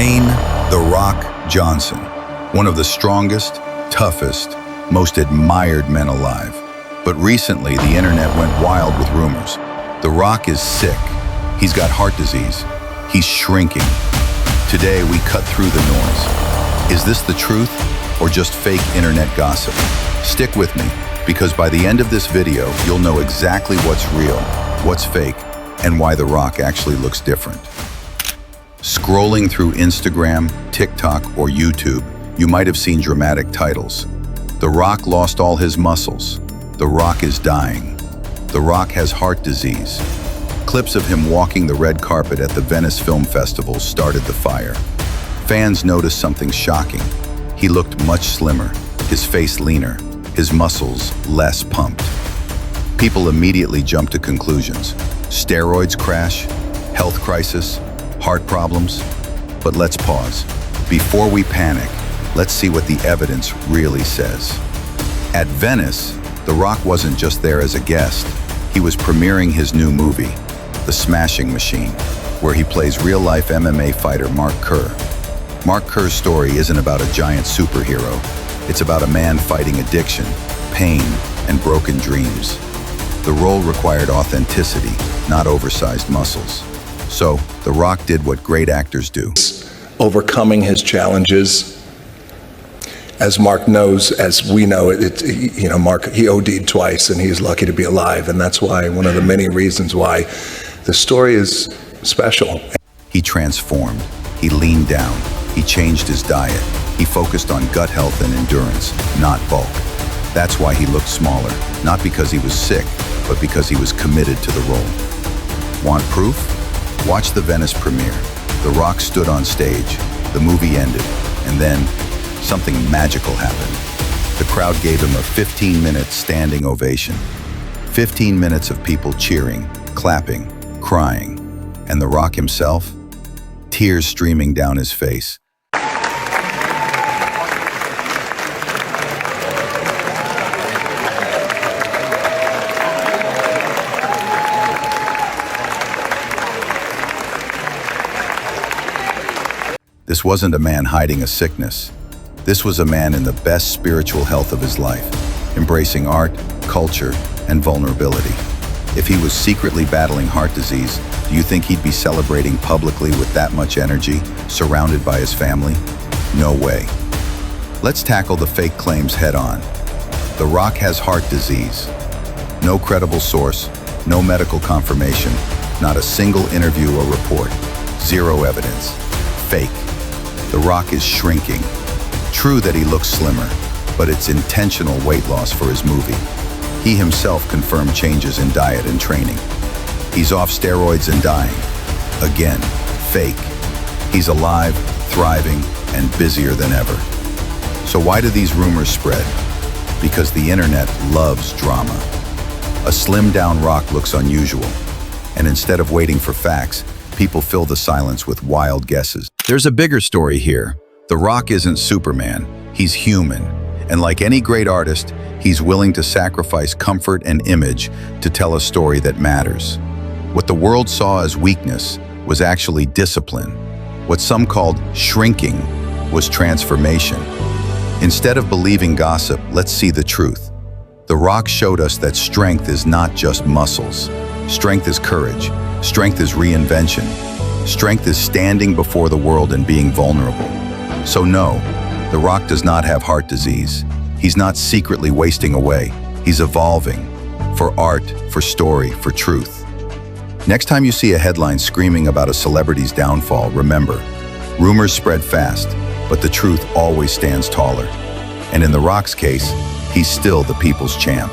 Dwayne "The Rock" Johnson, one of the strongest, toughest, most admired men alive. But recently, the internet went wild with rumors. The Rock is sick. He's got heart disease. He's shrinking. Today, we cut through the noise. Is this the truth or just fake internet gossip? Stick with me, because by the end of this video, you'll know exactly what's real, what's fake, and why The Rock actually looks different. Scrolling through Instagram, TikTok, or YouTube, you might have seen dramatic titles. The Rock lost all his muscles. The Rock is dying. The Rock has heart disease. Clips of him walking the red carpet at the Venice Film Festival started the fire. Fans noticed something shocking. He looked much slimmer, his face leaner, his muscles less pumped. People immediately jumped to conclusions. Steroids crash, health crisis, heart problems. But let's pause. Before we panic, let's see what the evidence really says. At Venice, The Rock wasn't just there as a guest. He was premiering his new movie, The Smashing Machine, where he plays real-life MMA fighter Mark Kerr. Mark Kerr's story isn't about a giant superhero. It's about a man fighting addiction, pain, and broken dreams. The role required authenticity, not oversized muscles. So, The Rock did what great actors do. Overcoming his challenges. As Mark knows, as we know, Mark, he OD'd twice and he's lucky to be alive. And that's why, one of the many reasons why the story is special. He transformed. He leaned down. He changed his diet. He focused on gut health and endurance, not bulk. That's why he looked smaller, not because he was sick, but because he was committed to the role. Want proof? Watch the Venice premiere. The Rock stood on stage, the movie ended, and then something magical happened. The crowd gave him a 15-minute standing ovation. 15 minutes of people cheering, clapping, crying. And The Rock himself? Tears streaming down his face. This wasn't a man hiding a sickness. This was a man in the best spiritual health of his life, embracing art, culture, and vulnerability. If he was secretly battling heart disease, do you think he'd be celebrating publicly with that much energy, surrounded by his family? No way. Let's tackle the fake claims head on. The Rock has heart disease. No credible source, no medical confirmation, not a single interview or report. Zero evidence. Fake. The Rock is shrinking. True that he looks slimmer, but it's intentional weight loss for his movie. He himself confirmed changes in diet and training. He's off steroids and dying. Again, fake. He's alive, thriving, and busier than ever. So why do these rumors spread? Because the internet loves drama. A slimmed-down Rock looks unusual, and instead of waiting for facts, people fill the silence with wild guesses. There's a bigger story here. The Rock isn't Superman, he's human. And like any great artist, he's willing to sacrifice comfort and image to tell a story that matters. What the world saw as weakness was actually discipline. What some called shrinking was transformation. Instead of believing gossip, let's see the truth. The Rock showed us that strength is not just muscles. Strength is courage. Strength is reinvention. Strength is standing before the world and being vulnerable. So no, The Rock does not have heart disease. He's not secretly wasting away. He's evolving. For art, for story, for truth. Next time you see a headline screaming about a celebrity's downfall, remember, rumors spread fast, but the truth always stands taller. And in The Rock's case, he's still the people's champ.